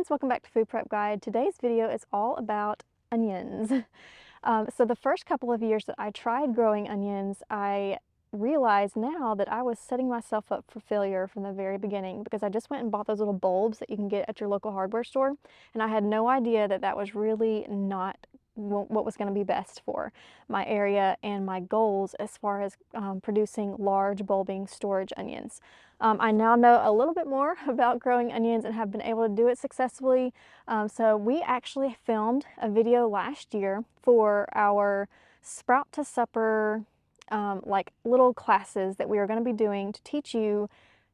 guys, welcome back to Food Prep Guide. Today's video is all about onions. So the first couple of years that I tried growing onions, I realized now that I was setting myself up for failure from the very beginning because I just went and bought those little bulbs that you can get at your local hardware store, and I had no idea that that was really not what was going to be best for my area and my goals as far as producing large bulbing storage onions. I now know a little bit more about growing onions and have been able to do it successfully. So we actually filmed a video last year for our Sprout to Supper like little classes that we are going to be doing to teach you,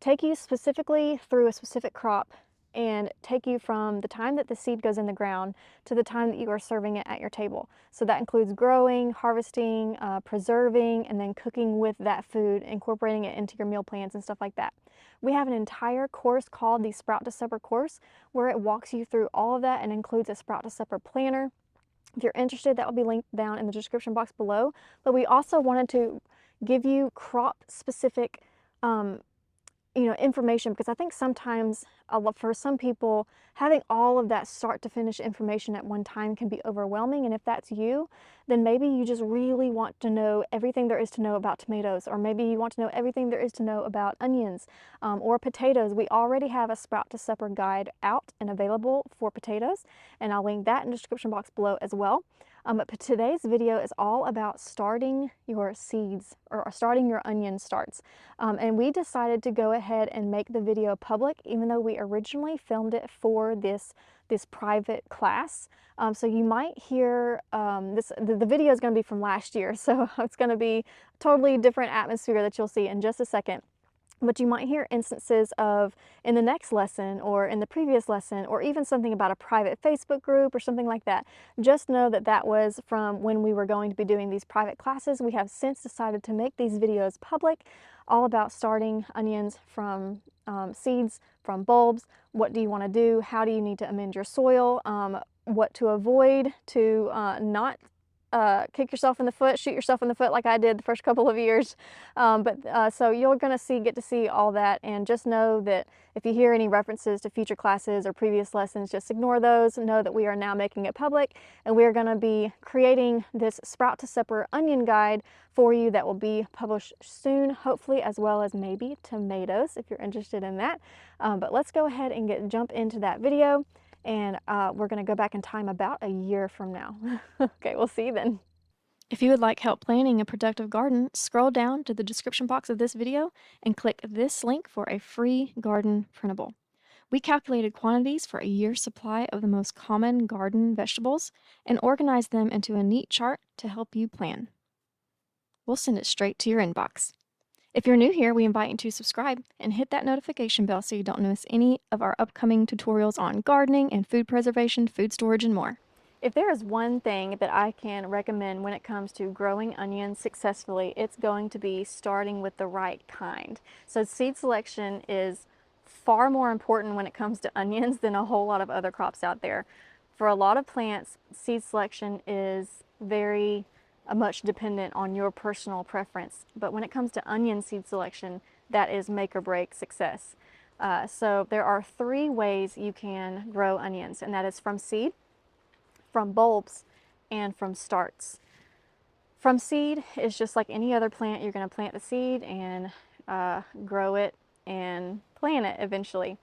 take you specifically through a specific crop and take you from the time that the seed goes in the ground to the time that you are serving it at your table. So that includes growing, harvesting, preserving, and then cooking with that food, incorporating it into your meal plans and stuff like that. We have an entire course called the Sprout to Supper course where it walks you through all of that and includes a Sprout to Supper planner. If you're interested, that will be linked down in the description box below. But we also wanted to give you crop specific information, because I think sometimes for some people having all of that start to finish information at one time can be overwhelming, and if that's you, then maybe you just really want to know everything there is to know about tomatoes, or maybe you want to know everything there is to know about onions or potatoes. We already have a Sprout to Supper guide out and available for potatoes, and I'll link that in the description box below as well. But today's video is all about starting your seeds or starting your onion starts. And we decided to go ahead and make the video public, even though we originally filmed it for this private class. So you might hear the video is going to be from last year, so it's going to be a totally different atmosphere that you'll see in just a second. But you might hear instances of in the next lesson or in the previous lesson, or even something about a private Facebook group or something like that. Just know that that was from when we were going to be doing these private classes. We have since decided to make these videos public, all about starting onions from seeds, from bulbs. What do you want to do? How do you need to amend your soil? What to avoid to not kick yourself in the foot, shoot yourself in the foot like I did the first couple of years. So you're going to get to see all that, and just know that if you hear any references to future classes or previous lessons, just ignore those. Know that we are now making it public, and we're going to be creating this Sprout to Supper onion guide for you that will be published soon, hopefully, as well as maybe tomatoes if you're interested in that. But let's go ahead and jump into that video. And we're going to go back in time about a year from now. Okay, we'll see you then. If you would like help planning a productive garden, scroll down to the description box of this video and click this link for a free garden printable. We calculated quantities for a year's supply of the most common garden vegetables and organized them into a neat chart to help you plan. We'll send it straight to your inbox. If you're new here, we invite you to subscribe and hit that notification bell so you don't miss any of our upcoming tutorials on gardening and food preservation, food storage, and more. If there is one thing that I can recommend when it comes to growing onions successfully, it's going to be starting with the right kind. So seed selection is far more important when it comes to onions than a whole lot of other crops out there. For a lot of plants, seed selection is very much dependent on your personal preference. But when it comes to onion seed selection, that is make or break success. So there are 3 ways you can grow onions, and that is from seed, from bulbs, and from starts. From seed is just like any other plant. You're going to plant the seed and grow it and plant it eventually.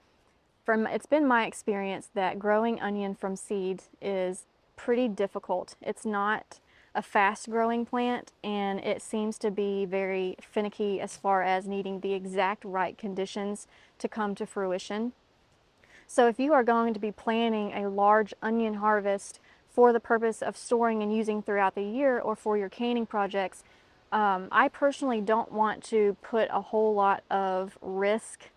It's been my experience that growing onion from seed is pretty difficult. It's not a fast growing plant, and it seems to be very finicky as far as needing the exact right conditions to come to fruition. So if you are going to be planning a large onion harvest for the purpose of storing and using throughout the year, or for your canning projects, I personally don't want to put a whole lot of risk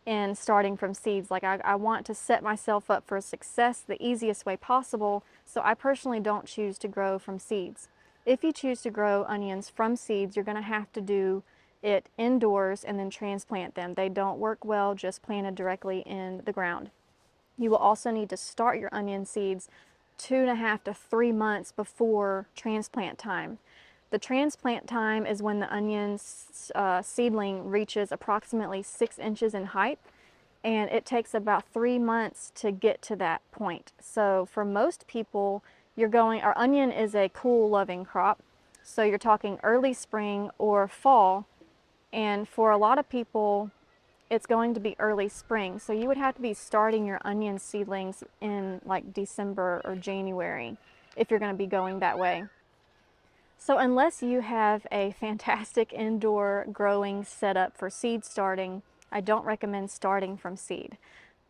in starting from seeds. Like I want to set myself up for success the easiest way possible, so I personally don't choose to grow from seeds. If you choose to grow onions from seeds, you're going to have to do it indoors and then transplant them. They don't work well just planted directly in the ground. You will also need to start your onion seeds 2.5 to 3 months before transplant time. The transplant time is when the onion's seedling reaches approximately 6 inches in height, and it takes about 3 months to get to that point. So for most people, our onion is a cool loving crop. So you're talking early spring or fall. And for a lot of people, it's going to be early spring. So you would have to be starting your onion seedlings in like December or January if you're going to be going that way. So unless you have a fantastic indoor growing setup for seed starting, I don't recommend starting from seed.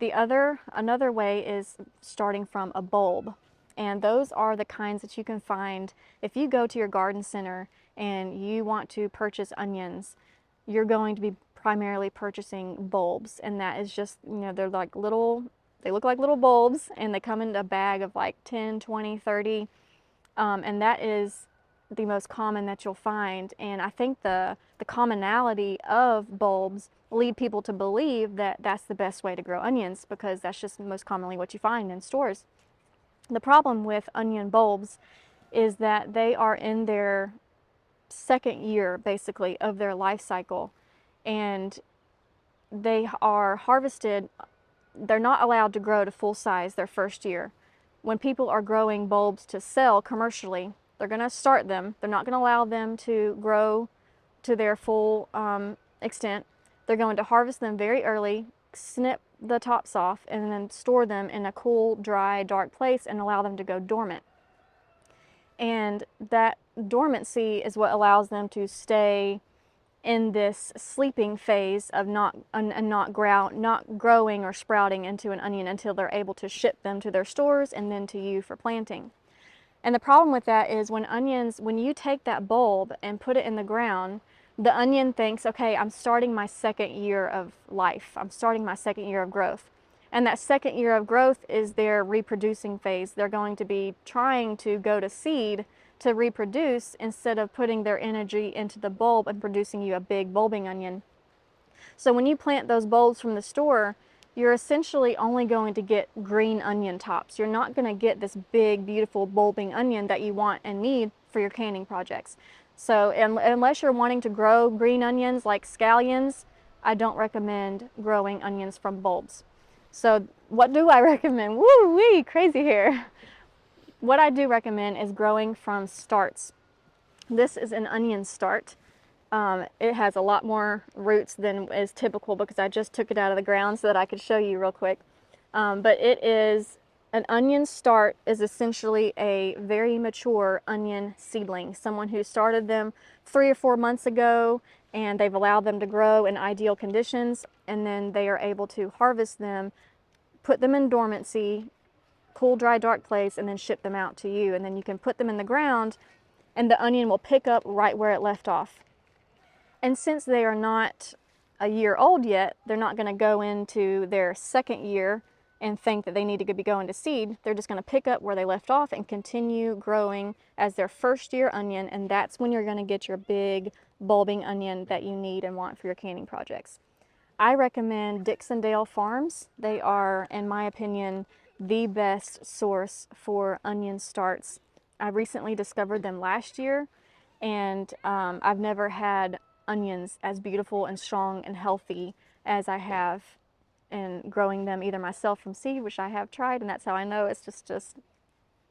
Another way is starting from a bulb. And those are the kinds that you can find if you go to your garden center and you want to purchase onions. You're going to be primarily purchasing bulbs, and that is just, they look like little bulbs, and they come in a bag of like 10, 20, 30, and that is the most common that you'll find. And I think the commonality of bulbs lead people to believe that that's the best way to grow onions, because that's just most commonly what you find in stores. The problem with onion bulbs is that they are in their second year, basically, of their life cycle, and they are harvested. They're not allowed to grow to full size their first year. When people are growing bulbs to sell commercially, they're going to start them. They're not going to allow them to grow to their full extent. They're going to harvest them very early, snip the tops off, and then store them in a cool, dry, dark place and allow them to go dormant. And that dormancy is what allows them to stay in this sleeping phase of not growing or sprouting into an onion until they're able to ship them to their stores and then to you for planting. And the problem with that is when you take that bulb and put it in the ground, the onion thinks, okay, I'm starting my second year of life. I'm starting my second year of growth. And that second year of growth is their reproducing phase. They're going to be trying to go to seed to reproduce instead of putting their energy into the bulb and producing you a big bulbing onion. So when you plant those bulbs from the store, you're essentially only going to get green onion tops. You're not going to get this big, beautiful bulbing onion that you want and need for your canning projects. So unless you're wanting to grow green onions like scallions, I don't recommend growing onions from bulbs. So what do I recommend? Woo-wee, crazy here. What I do recommend is growing from starts. This is an onion start. It has a lot more roots than is typical because I just took it out of the ground so that I could show you real quick. But an onion start is essentially a very mature onion seedling. Someone who started them 3 or 4 months ago, and they've allowed them to grow in ideal conditions, and then they are able to harvest them, put them in dormancy, cool, dry, dark place, and then ship them out to you. And then you can put them in the ground and the onion will pick up right where it left off. And since they are not a year old yet, they're not going to go into their second year and think that they need to be going to seed. They're just going to pick up where they left off and continue growing as their first year onion, and that's when you're going to get your big bulbing onion that you need and want for your canning projects. I recommend Dixondale Farms. They are, in my opinion, the best source for onion starts. I recently discovered them last year, and I've never had onions as beautiful and strong and healthy as I have in growing them either myself from seed, which I have tried, and that's how I know it's just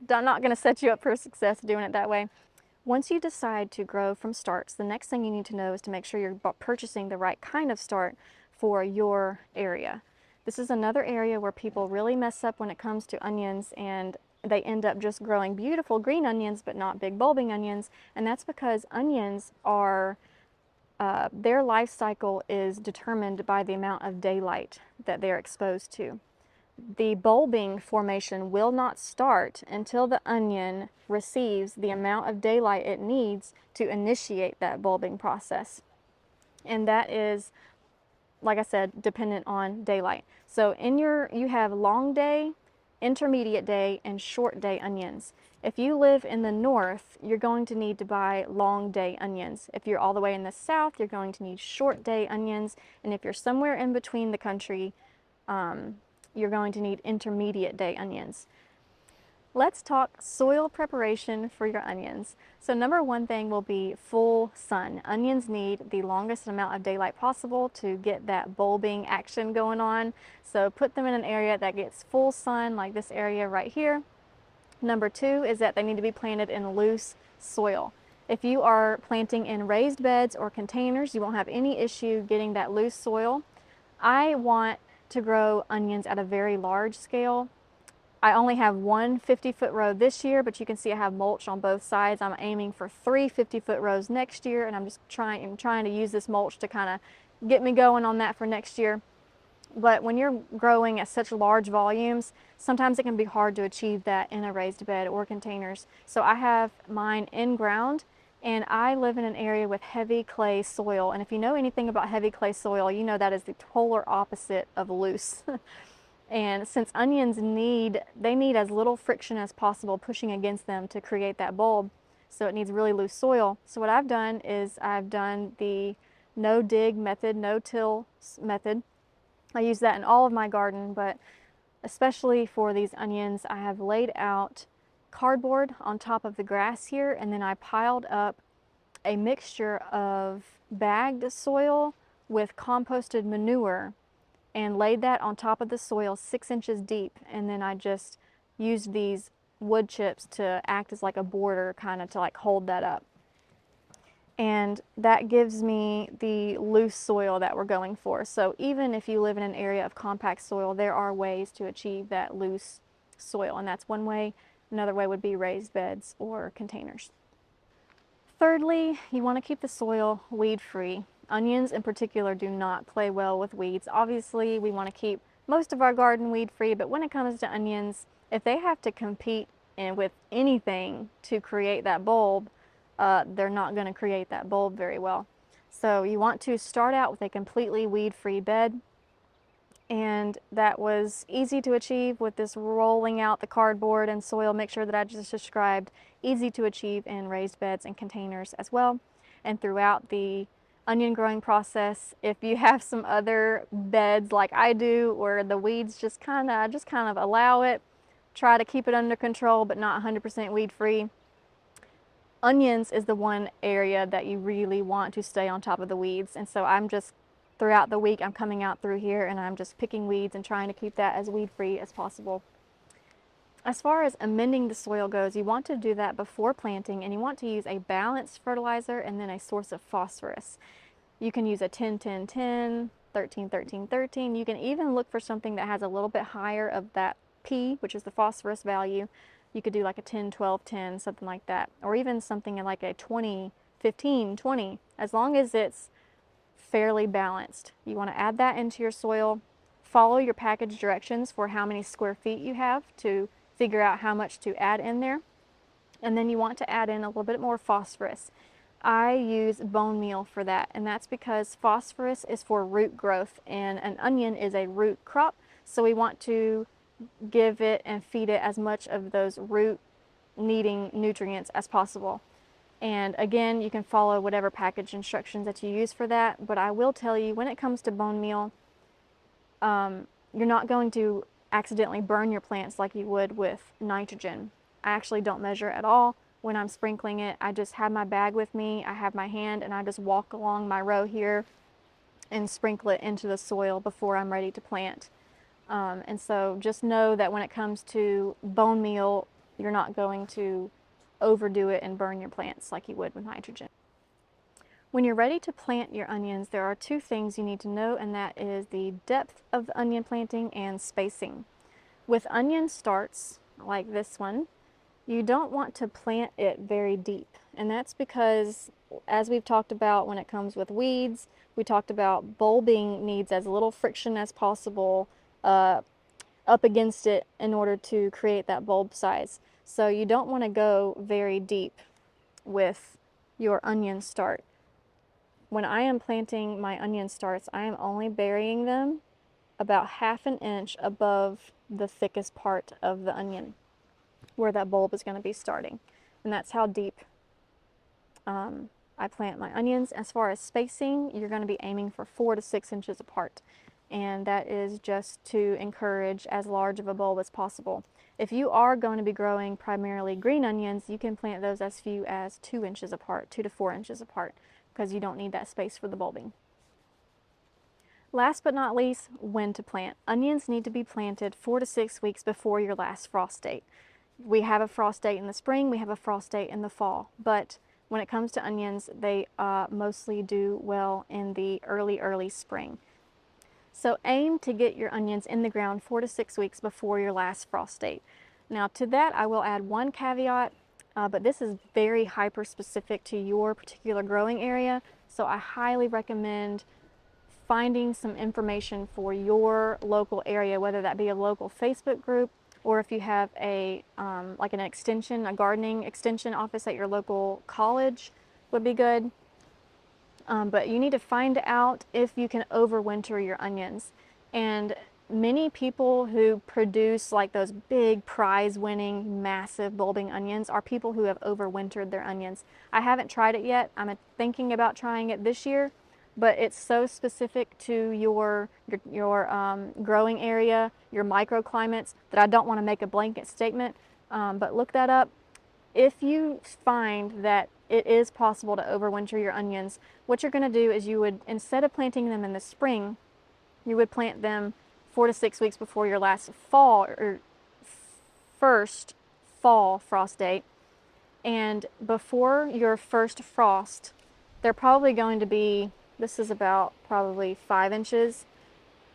not going to set you up for success doing it that way. Once you decide to grow from starts, the next thing you need to know is to make sure you're purchasing the right kind of start for your area. This is another area where people really mess up when it comes to onions, and they end up just growing beautiful green onions but not big bulbing onions, and that's because onions are their life cycle is determined by the amount of daylight that they're exposed to. The bulbing formation will not start until the onion receives the amount of daylight it needs to initiate that bulbing process. And that is, like I said, dependent on daylight. So you have long day, intermediate day, and short day onions. If you live in the north, you're going to need to buy long day onions. If you're all the way in the south, you're going to need short day onions. And if you're somewhere in between the country, you're going to need intermediate day onions. Let's talk soil preparation for your onions. So number one thing will be full sun. Onions need the longest amount of daylight possible to get that bulbing action going on. So put them in an area that gets full sun, like this area right here. Number two is that they need to be planted in loose soil. If you are planting in raised beds or containers, you won't have any issue getting that loose soil. I want to grow onions at a very large scale. I only have one 50-foot row this year, but you can see I have mulch on both sides. I'm aiming for 3 50-foot rows next year, and I'm just trying to use this mulch to kind of get me going on that for next year. But when you're growing at such large volumes, sometimes it can be hard to achieve that in a raised bed or containers. So I have mine in ground, and I live in an area with heavy clay soil. And if you know anything about heavy clay soil, you know that is the polar opposite of loose. And since onions need as little friction as possible pushing against them to create that bulb, so it needs really loose soil. So what I've done is I've done the no dig method, no till method. I use that in all of my garden, but especially for these onions, I have laid out cardboard on top of the grass here, and then I piled up a mixture of bagged soil with composted manure and laid that on top of the soil 6 inches deep, and then I just used these wood chips to act as like a border, kind of to like hold that up. And that gives me the loose soil that we're going for. So even if you live in an area of compact soil, there are ways to achieve that loose soil, and that's one way. Another way would be raised beds or containers. Thirdly, you want to keep the soil weed-free. Onions in particular do not play well with weeds. Obviously, we want to keep most of our garden weed-free, but when it comes to onions, if they have to compete with anything to create that bulb, they're not going to create that bulb very well. So you want to start out with a completely weed-free bed, and that was easy to achieve with this rolling out the cardboard and soil mixture that I just described. Easy to achieve in raised beds and containers as well. And throughout the onion growing process, if you have some other beds like I do where the weeds just kind of allow it, try to keep it under control but not 100% weed free. Onions is the one area that you really want to stay on top of the weeds, and so throughout the week I'm coming out through here and I'm just picking weeds and trying to keep that as weed free as possible. As far as amending the soil goes, you want to do that before planting, and you want to use a balanced fertilizer and then a source of phosphorus. You can use a 10-10-10, 13-13-13. You can even look for something that has a little bit higher of that P, which is the phosphorus value. You could do like a 10-12-10, something like that, or even something like a 20-15-20, as long as it's fairly balanced. You want to add that into your soil. Follow your package directions for how many square feet you have to figure out how much to add in there. And then you want to add in a little bit more phosphorus. I use bone meal for that, and that's because phosphorus is for root growth, and an onion is a root crop, so we want to give it and feed it as much of those root needing nutrients as possible. And again, you can follow whatever package instructions that you use for that, but I will tell you, when it comes to bone meal, you're not going to accidentally burn your plants like you would with nitrogen. I actually don't measure at all when I'm sprinkling it. I just have my bag with me, I have my hand, and I just walk along my row here and sprinkle it into the soil before I'm ready to plant. And so just know that when it comes to bone meal, you're not going to overdo it and burn your plants like you would with nitrogen. When you're ready to plant your onions, there are two things you need to know, and that is the depth of the onion planting and spacing. With onion starts, like this one, you don't want to plant it very deep. And that's because, as we've talked about when it comes with weeds, we talked about bulbing needs as little friction as possible up against it in order to create that bulb size. So you don't want to go very deep with your onion start. When I am planting my onion starts, I am only burying them about 1/2 inch above the thickest part of the onion where that bulb is going to be starting. And that's how deep I plant my onions. As far as spacing, you're going to be aiming for 4 to 6 inches apart. And that is just to encourage as large of a bulb as possible. If you are going to be growing primarily green onions, you can plant those as few as 2 inches apart, 2 to 4 inches apart, because you don't need that space for the bulbing. Last but not least, when to plant. Onions need to be planted 4 to 6 weeks before your last frost date. We have a frost date in the spring, we have a frost date in the fall, but when it comes to onions, they mostly do well in the early spring. So aim to get your onions in the ground 4 to 6 weeks before your last frost date. Now to that I will add one caveat, but this is very hyper specific to your particular growing area, so I highly recommend finding some information for your local area, whether that be a local Facebook group or if you have a like an extension, a gardening extension office at your local college would be good. But you need to find out if you can overwinter your onions. And many people who produce like those big prize-winning, massive bulbing onions are people who have overwintered their onions. I haven't tried it yet. I'm thinking about trying it this year, but it's so specific to your growing area, your microclimates, that I don't want to make a blanket statement. But look that up. If you find that it is possible to overwinter your onions, what you're going to do is you would, instead of planting them in the spring, you would plant them 4 to 6 weeks before your last fall or first fall frost date. And before your first frost, they're probably going to be, this is about probably 5 inches.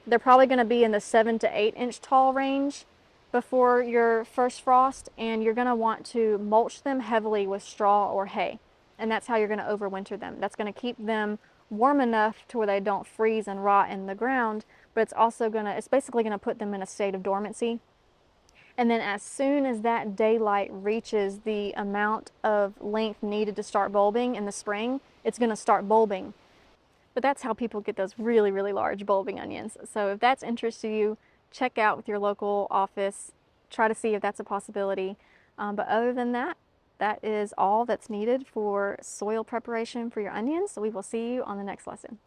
They're probably going to be in the 7 to 8 inch tall range before your first frost, and you're going to want to mulch them heavily with straw or hay. And that's how you're going to overwinter them. That's going to keep them warm enough to where they don't freeze and rot in the ground, but it's also going to, it's basically going to put them in a state of dormancy. And then as soon as that daylight reaches the amount of length needed to start bulbing in the spring, it's going to start bulbing. But that's how people get those really, really large bulbing onions. So if that's interest to you, check out with your local office, try to see if that's a possibility. But other than that, that is all that's needed for soil preparation for your onions. So we will see you on the next lesson.